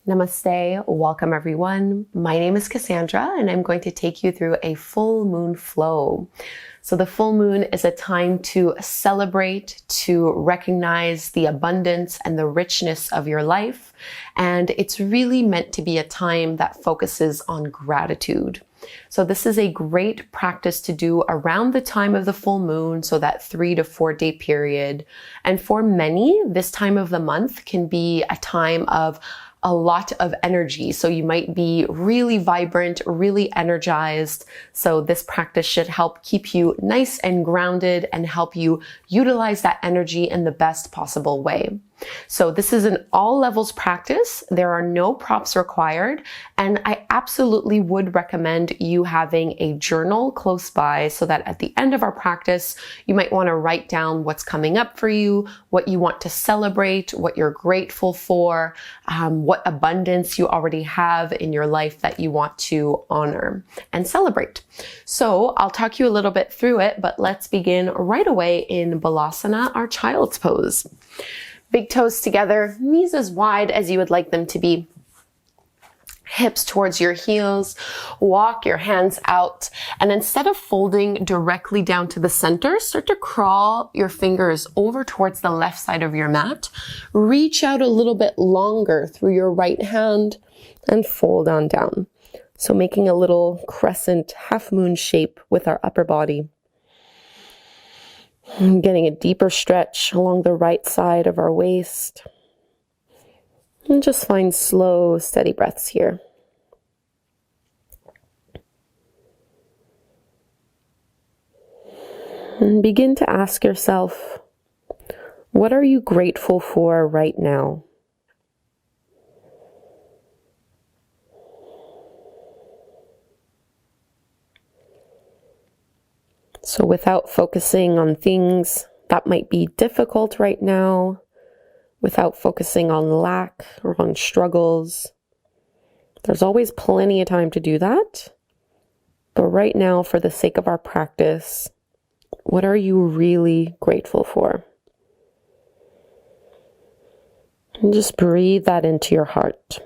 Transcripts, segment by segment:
Namaste, welcome everyone. My name is Kassandra and I'm going to take you through a full moon flow. So the full moon is a time to celebrate, to recognize the abundance and the richness of your life. And it's really meant to be a time that focuses on gratitude. So this is a great practice to do around the time of the full moon, so that 3 to 4 day period. And for many, this time of the month can be a time of a lot of energy. So you might be really vibrant, really energized. So this practice should help keep you nice and grounded and help you utilize that energy in the best possible way. So this is an all levels practice. There are no props required. And I absolutely would recommend you having a journal close by so that at the end of our practice, you might want to write down what's coming up for you, what you want to celebrate, what you're grateful for, what abundance you already have in your life that you want to honor and celebrate. So I'll talk you a little bit through it, but let's begin right away in Bhadrasana, our child's pose. Big toes together, knees as wide as you would like them to be. Hips towards your heels, walk your hands out, and instead of folding directly down to the center, start to crawl your fingers over towards the left side of your mat. Reach out a little bit longer through your right hand and fold on down. So making a little crescent half moon shape with our upper body. And getting a deeper stretch along the right side of our waist. And just find slow, steady breaths here. And begin to ask yourself, what are you grateful for right now? So without focusing on things that might be difficult right now, without focusing on lack or on struggles, there's always plenty of time to do that. But right now, for the sake of our practice, what are you really grateful for? And just breathe that into your heart.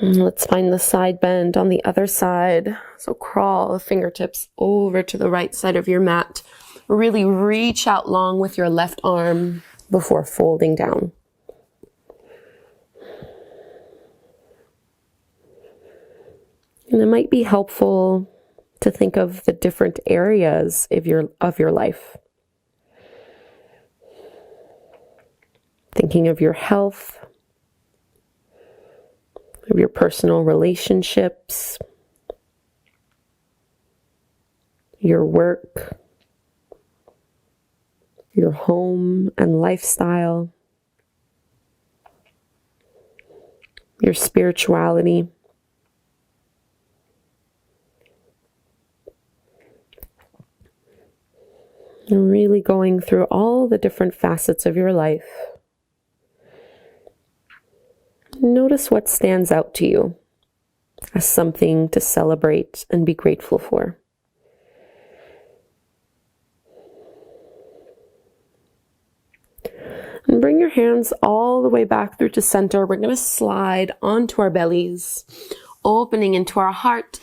Let's find the side bend on the other side. So crawl the fingertips over to the right side of your mat. Really reach out long with your left arm before folding down. And it might be helpful to think of the different areas of your life. Thinking of your health, of your personal relationships, your work, your home and lifestyle, your spirituality. And really going through all the different facets of your life. Notice what stands out to you as something to celebrate and be grateful for. And bring your hands all the way back through to center. We're going to slide onto our bellies, opening into our heart.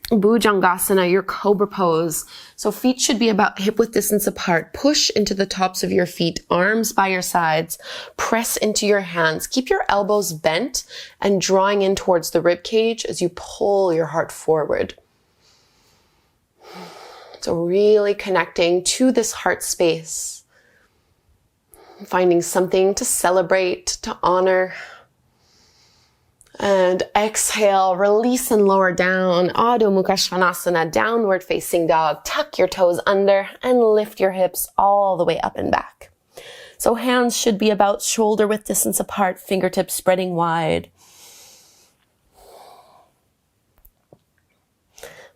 Bhujangasana, your cobra pose. So feet should be about hip width distance apart. Push into the tops of your feet, arms by your sides. Press into your hands. Keep your elbows bent and drawing in towards the rib cage as you pull your heart forward. So really connecting to this heart space. Finding something to celebrate, to honor. And exhale, release and lower down. Adho Mukha Svanasana, downward facing dog. Tuck your toes under and lift your hips all the way up and back. So hands should be about shoulder width distance apart, fingertips spreading wide.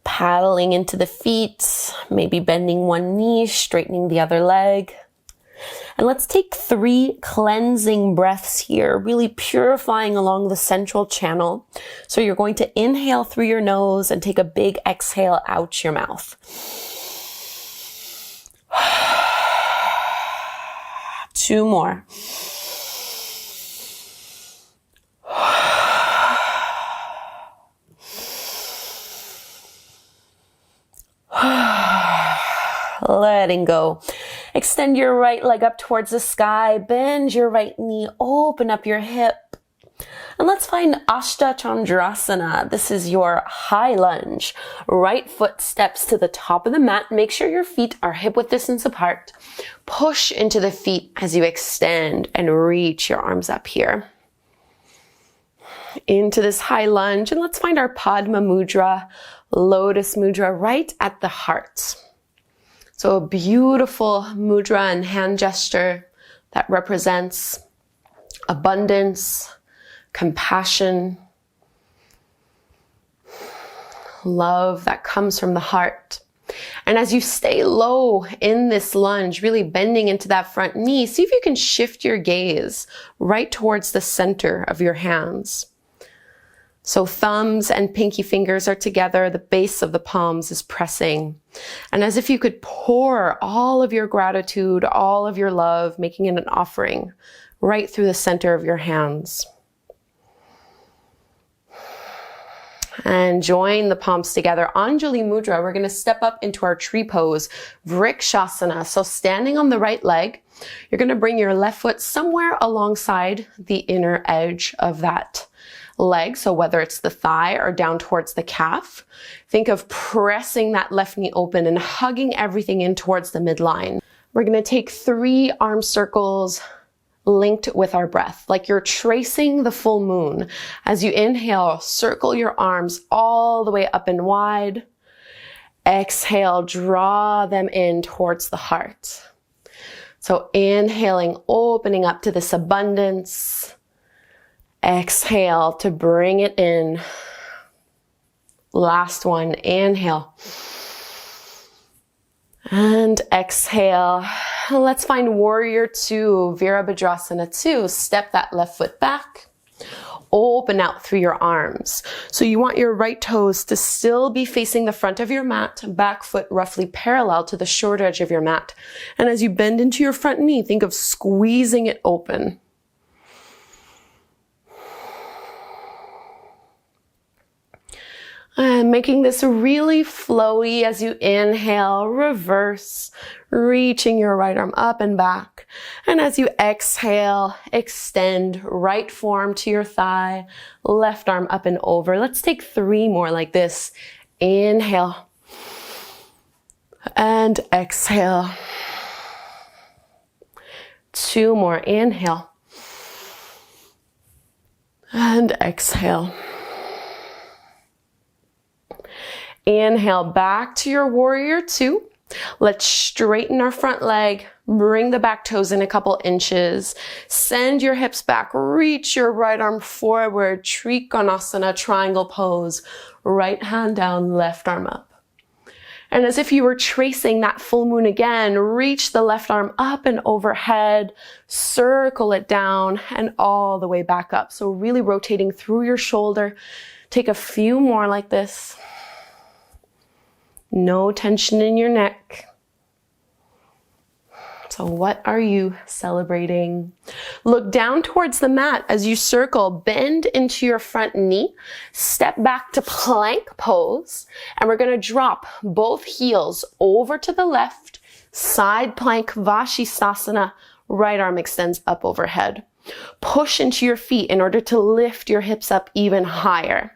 Paddling into the feet, maybe bending one knee, straightening the other leg. And let's take 3 cleansing breaths here, really purifying along the central channel. So you're going to inhale through your nose and take a big exhale out your mouth. 2 more. Letting go. Extend your right leg up towards the sky. Bend your right knee. Open up your hip. And let's find Chandrasana. This is your high lunge. Right foot steps to the top of the mat. Make sure your feet are hip width distance apart. Push into the feet as you extend and reach your arms up here. Into this high lunge. And let's find our Padma Mudra, Lotus Mudra, right at the heart. So a beautiful mudra and hand gesture that represents abundance, compassion, love that comes from the heart. And as you stay low in this lunge, really bending into that front knee, see if you can shift your gaze right towards the center of your hands. So thumbs and pinky fingers are together, the base of the palms is pressing. And as if you could pour all of your gratitude, all of your love, making it an offering right through the center of your hands. And join the palms together. Anjali Mudra, we're going to step up into our tree pose, Vrikshasana. So standing on the right leg, you're going to bring your left foot somewhere alongside the inner edge of that leg. So whether it's the thigh or down towards the calf, think of pressing that left knee open and hugging everything in towards the midline. We're going to take 3 arm circles linked with our breath, like you're tracing the full moon. As you inhale, circle your arms all the way up and wide. Exhale, draw them in towards the heart. So inhaling, opening up to this abundance. Exhale to bring it in. Last one, inhale. And exhale. Let's find Warrior 2, Vera Bhadrasana 2. Step that left foot back. Open out through your arms. So you want your right toes to still be facing the front of your mat, back foot roughly parallel to the short edge of your mat. And as you bend into your front knee, think of squeezing it open. And making this really flowy as you inhale, reverse, reaching your right arm up and back. And as you exhale, extend right forearm to your thigh, left arm up and over. Let's take 3 more like this. Inhale. And exhale. 2 more. Inhale. And exhale. Inhale back to your Warrior 2. Let's straighten our front leg, bring the back toes in a couple inches, send your hips back, reach your right arm forward, Trikonasana, triangle pose, right hand down, left arm up. And as if you were tracing that full moon again, reach the left arm up and overhead, circle it down and all the way back up. So really rotating through your shoulder. Take a few more like this. No tension in your neck. So what are you celebrating? Look down towards the mat as you circle, bend into your front knee, step back to plank pose, and we're going to drop both heels over to the left, side plank Vashistasana, right arm extends up overhead. Push into your feet in order to lift your hips up even higher.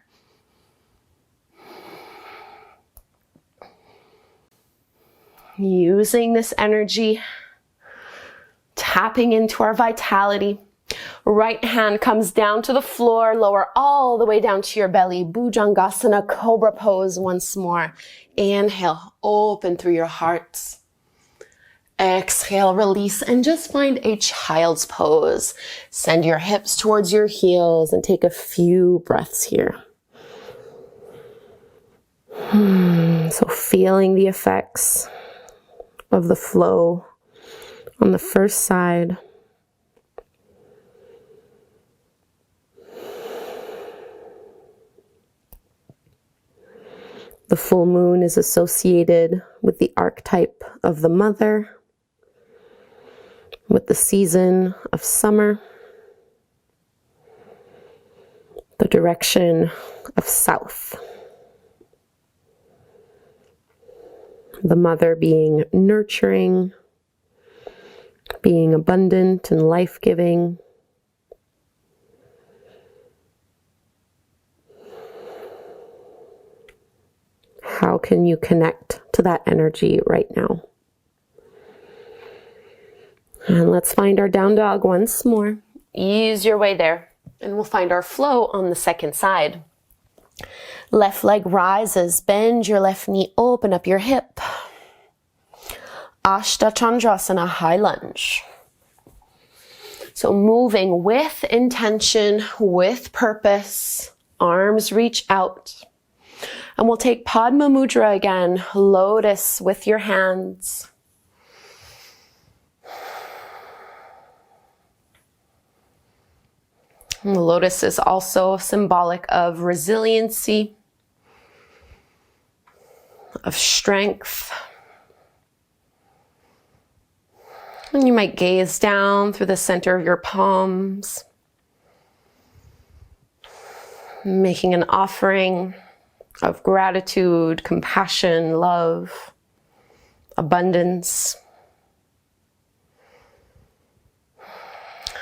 Using this energy, tapping into our vitality. Right hand comes down to the floor, lower all the way down to your belly. Bhujangasana, cobra pose once more. Inhale, open through your heart. Exhale, release, and just find a child's pose. Send your hips towards your heels and take a few breaths here. So feeling the effects of the flow On the first side, the full moon is associated with the archetype of the mother, with the season of summer, the direction of south. The mother being nurturing, being abundant and life-giving. How can you connect to that energy right now? And let's find our down dog once more. Ease your way there. And we'll find our flow on the second side. Left leg rises. Bend your left knee. Open up your hip. Chandrasana, high lunge. So moving with intention, with purpose. Arms reach out. And we'll take Padma Mudra again. Lotus with your hands. And the lotus is also symbolic of resiliency, of strength. And you might gaze down through the center of your palms, making an offering of gratitude, compassion, love, abundance.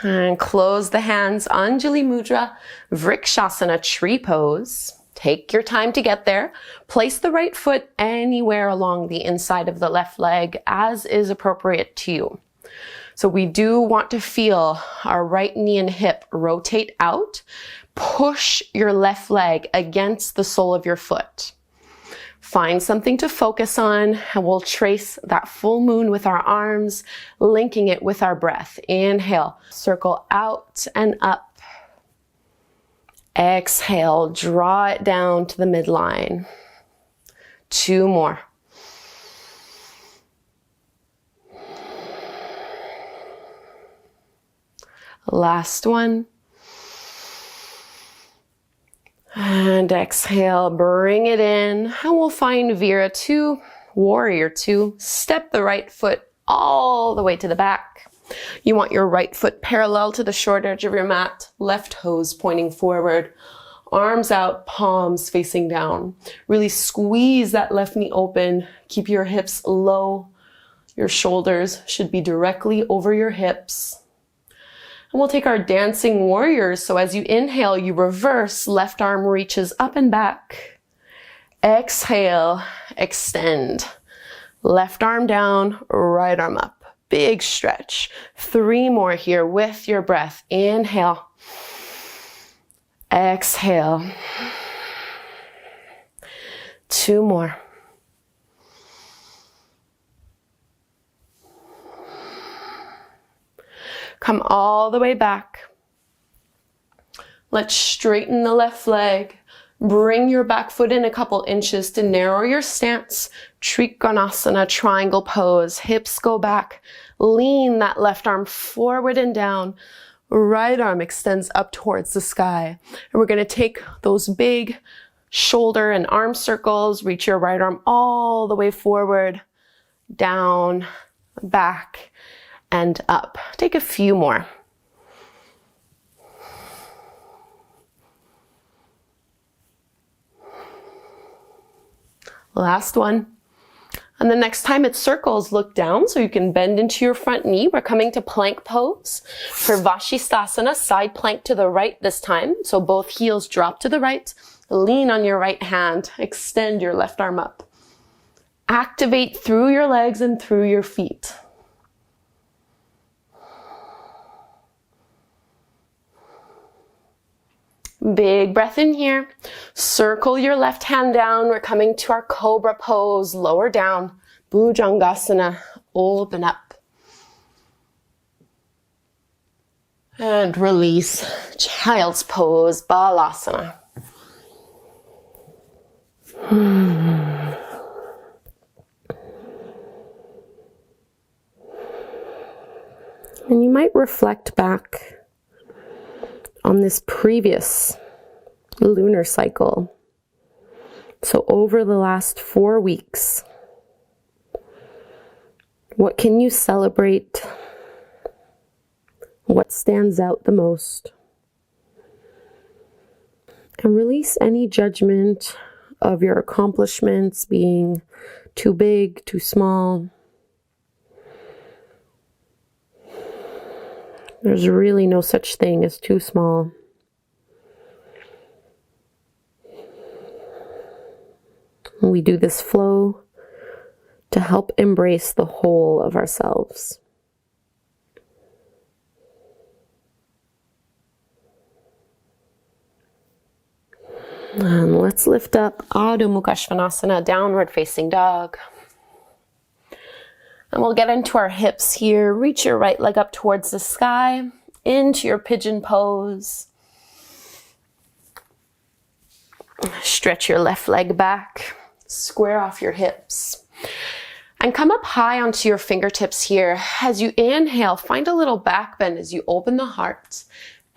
And close the hands, Anjali Mudra, Vrikshasana, tree pose. Take your time to get there. Place the right foot anywhere along the inside of the left leg as is appropriate to you. So we do want to feel our right knee and hip rotate out. Push your left leg against the sole of your foot. Find something to focus on, and we'll trace that full moon with our arms, linking it with our breath. Inhale, circle out and up. Exhale, draw it down to the midline. 2 more. Last one. And exhale, bring it in. And we'll find Vera 2, Warrior 2. Step the right foot all the way to the back. You want your right foot parallel to the short edge of your mat. Left toes pointing forward. Arms out, palms facing down. Really squeeze that left knee open. Keep your hips low. Your shoulders should be directly over your hips. And we'll take our dancing warriors. So as you inhale, you reverse, left arm reaches up and back. Exhale, extend. Left arm down, right arm up. Big stretch. 3 more here with your breath. Inhale. Exhale. 2 more. Come all the way back. Let's straighten the left leg. Bring your back foot in a couple inches to narrow your stance. Trikonasana, triangle pose. Hips go back. Lean that left arm forward and down. Right arm extends up towards the sky. And we're going to take those big shoulder and arm circles. Reach your right arm all the way forward, down, back, and up. Take a few more. Last one. And the next time it circles, look down so you can bend into your front knee. We're coming to plank pose. For Vashistasana, side plank to the right this time. So both heels drop to the right. Lean on your right hand. Extend your left arm up. Activate through your legs and through your feet. Big breath in here. Circle your left hand down. We're coming to our cobra pose. Lower down. Bhujangasana. Open up. And release. Child's pose. Balasana. And you might reflect back on this previous lunar cycle. So over the last 4 weeks, what can you celebrate? What stands out the most? And release any judgment of your accomplishments being too big, too small. There's really no such thing as too small. We do this flow to help embrace the whole of ourselves. And let's lift up Adho Mukha Svanasana, downward facing dog. And we'll get into our hips here. Reach your right leg up towards the sky, into your pigeon pose. Stretch your left leg back, square off your hips. And come up high onto your fingertips here. As you inhale, find a little back bend as you open the heart.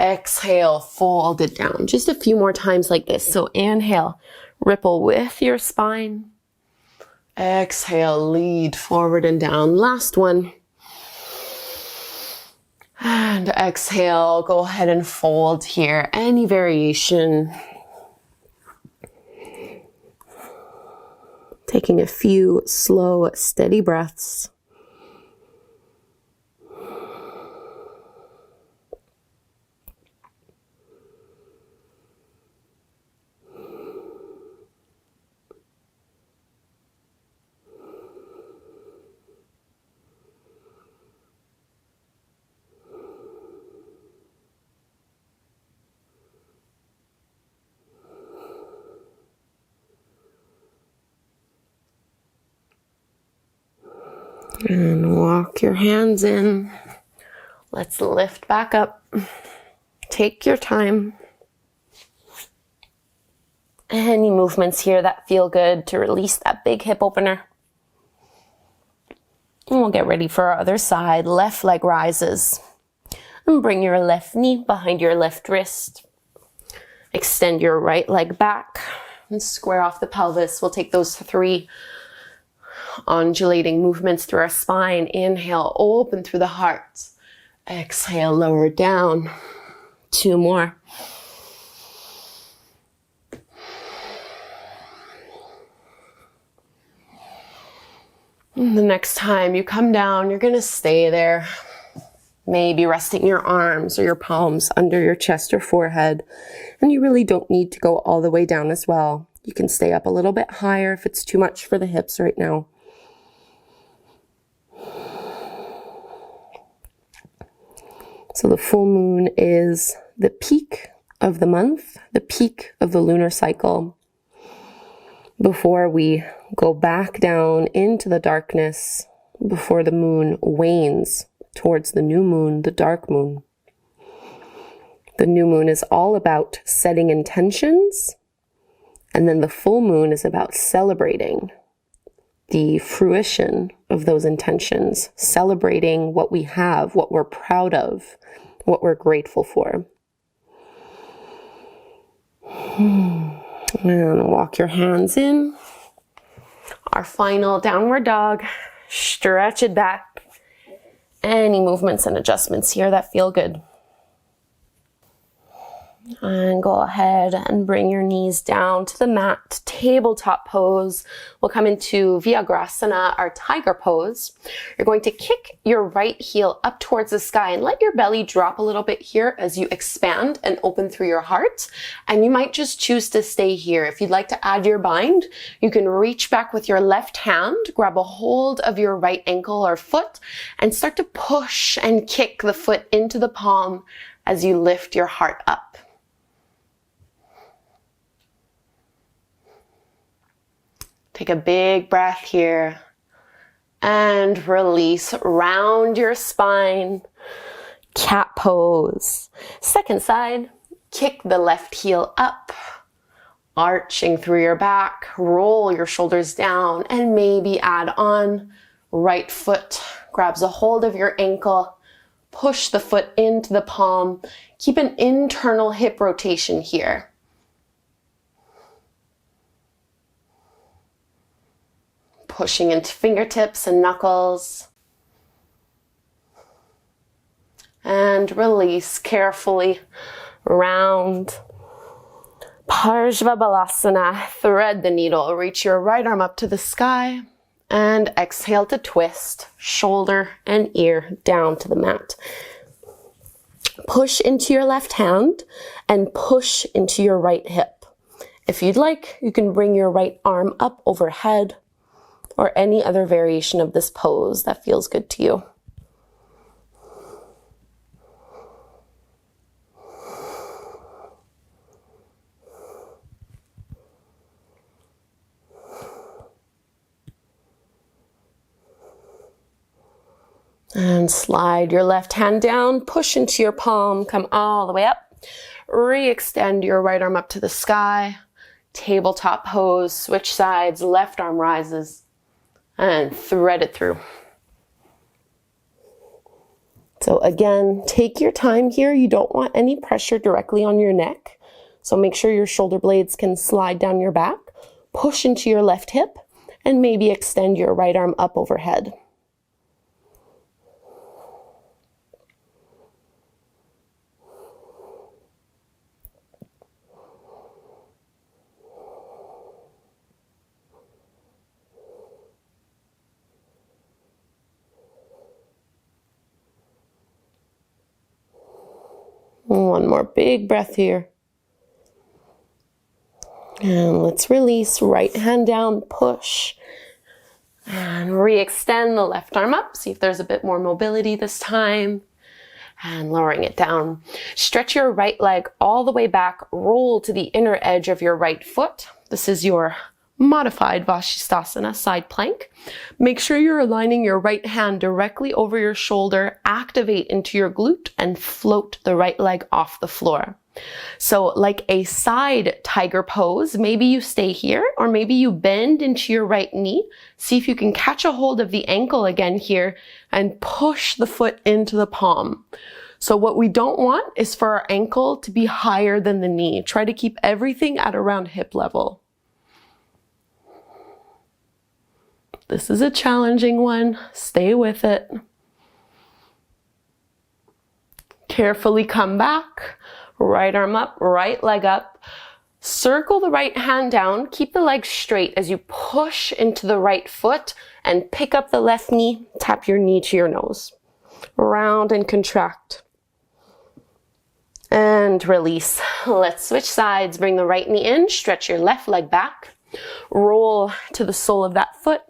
Exhale, fold it down. Just a few more times like this. So inhale, ripple with your spine. Exhale, lead forward and down. Last one. And exhale, go ahead and fold here. Any variation. Taking a few slow, steady breaths. And walk your hands in. Let's lift back up. Take your time. Any movements here that feel good to release that big hip opener. And we'll get ready for our other side. Left leg rises. And bring your left knee behind your left wrist. Extend your right leg back and square off the pelvis. We'll take those 3 undulating movements through our spine. Inhale, open through the heart. Exhale, lower down. 2 more. And the next time you come down, you're gonna stay there. Maybe resting your arms or your palms under your chest or forehead. And you really don't need to go all the way down as well. You can stay up a little bit higher if it's too much for the hips right now. So the full moon is the peak of the month, the peak of the lunar cycle, before we go back down into the darkness, before the moon wanes towards the new moon, the dark moon. The new moon is all about setting intentions, and then the full moon is about celebrating the fruition of those intentions, celebrating what we have, what we're proud of, what we're grateful for. And walk your hands in. Our final downward dog. Stretch it back. Any movements and adjustments here that feel good. And go ahead and bring your knees down to the mat, tabletop pose. We'll come into Vrikshasana, our tiger pose. You're going to kick your right heel up towards the sky and let your belly drop a little bit here as you expand and open through your heart. And you might just choose to stay here. If you'd like to add your bind, you can reach back with your left hand, grab a hold of your right ankle or foot, and start to push and kick the foot into the palm as you lift your heart up. Take a big breath here and release. Round your spine. Cat pose. Second side, kick the left heel up, arching through your back. Roll your shoulders down and maybe add on. Right foot grabs a hold of your ankle, Push the foot into the palm. Keep an internal hip rotation here. Pushing into fingertips and knuckles. And release carefully. Round. Parsvabalasana. Thread the needle. Reach your right arm up to the sky. And exhale to twist. Shoulder and ear down to the mat. Push into your left hand and push into your right hip. If you'd like, you can bring your right arm up overhead or any other variation of this pose that feels good to you. And slide your left hand down, push into your palm, come all the way up. Re-extend your right arm up to the sky. Tabletop pose, switch sides, left arm rises. And thread it through. So again, take your time here. You don't want any pressure directly on your neck. So make sure your shoulder blades can slide down your back. Push into your left hip and maybe extend your right arm up overhead. One more big breath here. And let's release. Right hand down, push. And re-extend the left arm up. See if there's a bit more mobility this time. And lowering it down. Stretch your right leg all the way back. Roll to the inner edge of your right foot. This is your modified Vashistasana side plank. Make sure you're aligning your right hand directly over your shoulder, activate into your glute, and float the right leg off the floor. So like a side tiger pose, maybe you stay here, or maybe you bend into your right knee. See if you can catch a hold of the ankle again here and push the foot into the palm. So what we don't want is for our ankle to be higher than the knee. Try to keep everything at around hip level. This is a challenging one. Stay with it. Carefully come back. Right arm up, right leg up. Circle the right hand down. Keep the leg straight as you push into the right foot and pick up the left knee. Tap your knee to your nose. Round and contract. And release. Let's switch sides. Bring the right knee in. Stretch your left leg back. Roll to the sole of that foot.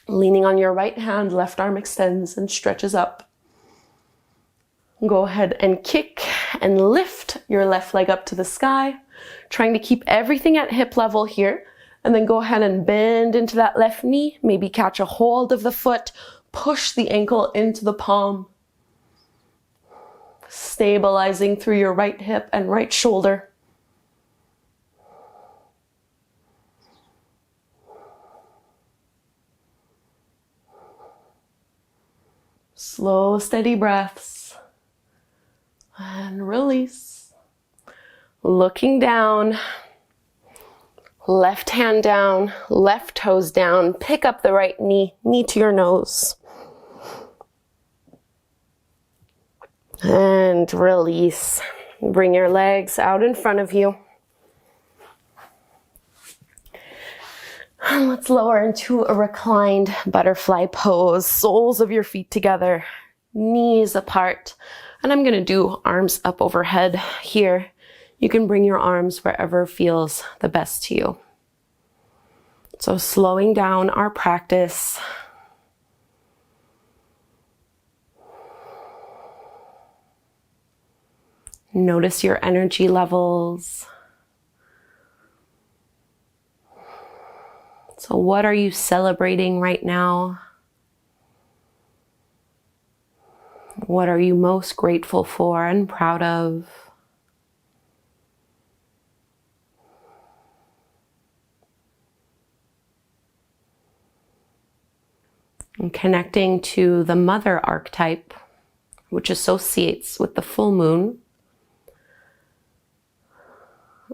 Leaning on your right hand, left arm extends and stretches up. Go ahead and kick and lift your left leg up to the sky, trying to keep everything at hip level here. And then go ahead and bend into that left knee, maybe catch a hold of the foot, push the ankle into the palm. Stabilizing through your right hip and right shoulder. Slow, steady breaths. And release. Looking down. Left hand down, left toes down. Pick up the right knee, knee to your nose. And release. Bring your legs out in front of you. Let's lower into a reclined butterfly pose. Soles of your feet together, knees apart. And I'm going to do arms up overhead here. You can bring your arms wherever feels the best to you. So slowing down our practice. Notice your energy levels. So what are you celebrating right now? What are you most grateful for and proud of? And connecting to the mother archetype, which associates with the full moon.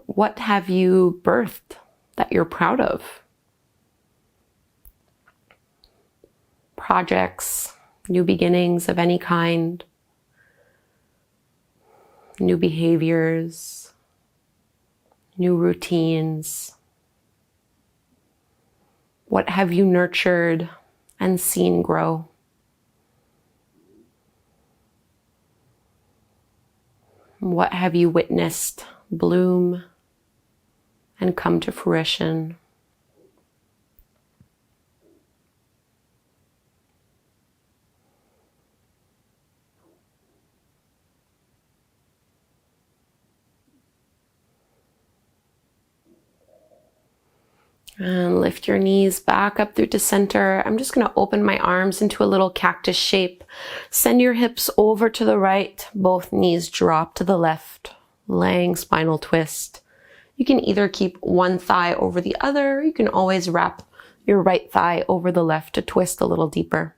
What have you birthed that you're proud of? Projects, new beginnings of any kind, new behaviors, new routines. What have you nurtured and seen grow? What have you witnessed bloom and come to fruition? And lift your knees back up through to center. I'm just going to open my arms into a little cactus shape. Send your hips over to the right. Both knees drop to the left. Laying spinal twist. You can either keep one thigh over the other. Or you can always wrap your right thigh over the left to twist a little deeper.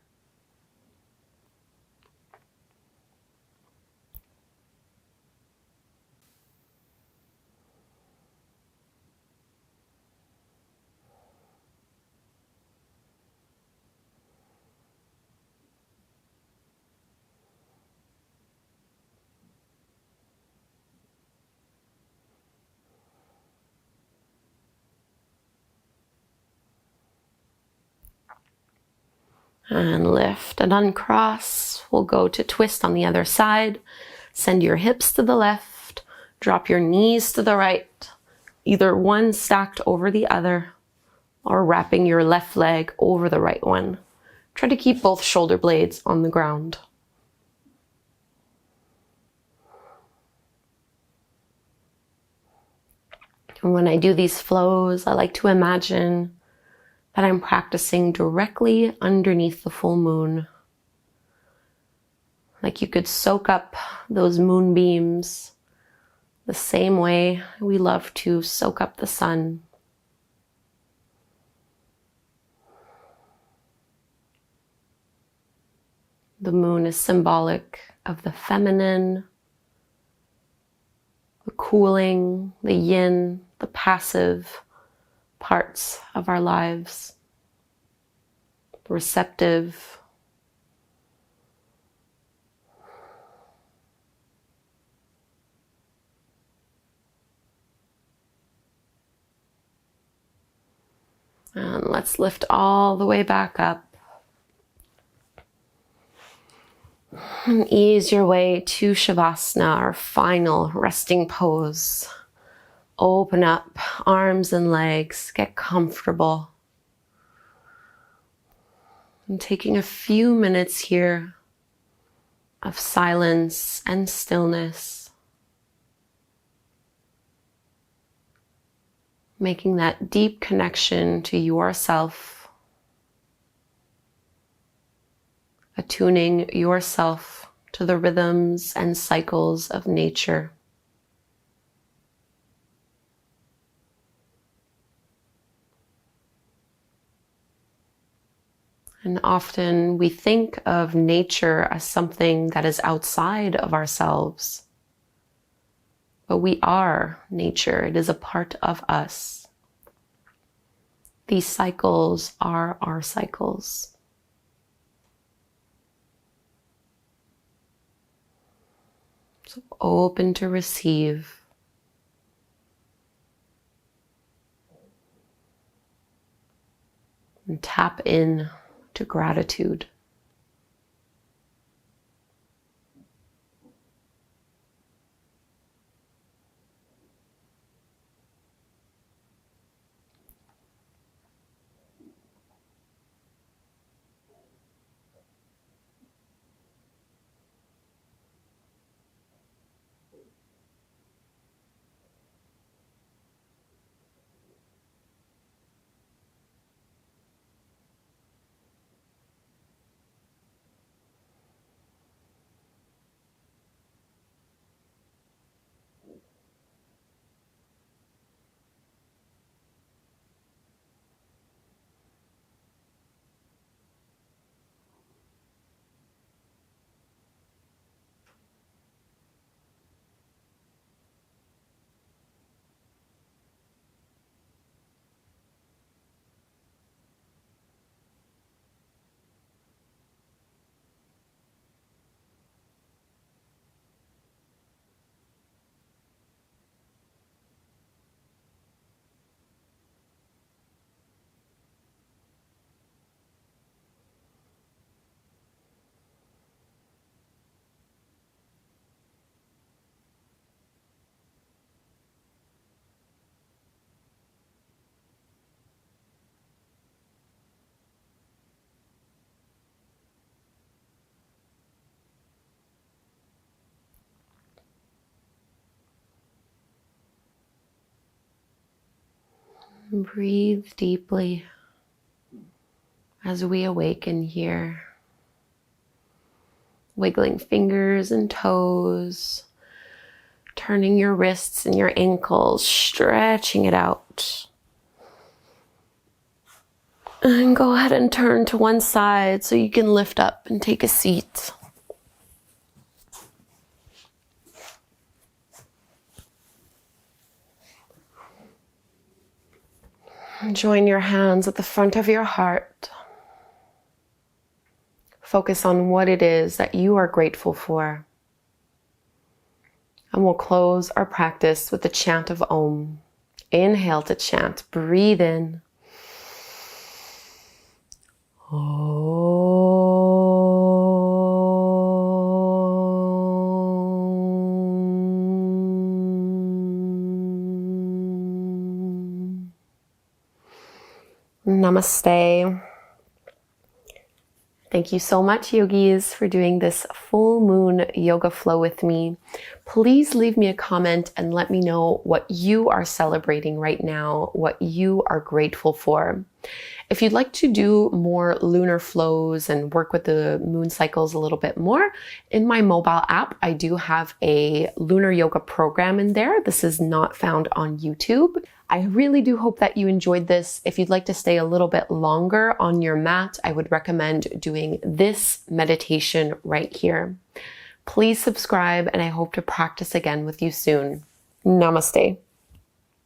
And lift and uncross. We'll go to twist on the other side. Send your hips to the left. Drop your knees to the right. Either one stacked over the other, or wrapping your left leg over the right one. Try to keep both shoulder blades on the ground. And when I do these flows, I like to imagine that I'm practicing directly underneath the full moon. Like you could soak up those moonbeams the same way we love to soak up the sun. The moon is symbolic of the feminine, the cooling, the yin, the passive parts of our lives, receptive, and let's lift all the way back up and ease your way to Shavasana, our final resting pose. Open up arms and legs, get comfortable. And taking a few minutes here of silence and stillness. Making that deep connection to yourself. Attuning yourself to the rhythms and cycles of nature. And often we think of nature as something that is outside of ourselves. But we are nature. It is a part of us. These cycles are our cycles. So open to receive. And tap in to gratitude. And breathe deeply as we awaken here. Wiggling fingers and toes, turning your wrists and your ankles, stretching it out. And go ahead and turn to one side so you can lift up and take a seat. Join your hands at the front of your heart. Focus on what it is that you are grateful for. And we'll close our practice with the chant of Om. Inhale to chant. Breathe in. Om. Namaste. Thank you so much, yogis, for doing this full moon yoga flow with me. Please leave me a comment and let me know what you are celebrating right now, what you are grateful for. If you'd like to do more lunar flows and work with the moon cycles a little bit more, in my mobile app, I do have a lunar yoga program in there. This is not found on YouTube. I really do hope that you enjoyed this. If you'd like to stay a little bit longer on your mat, I would recommend doing this meditation right here. Please subscribe, and I hope to practice again with you soon. Namaste.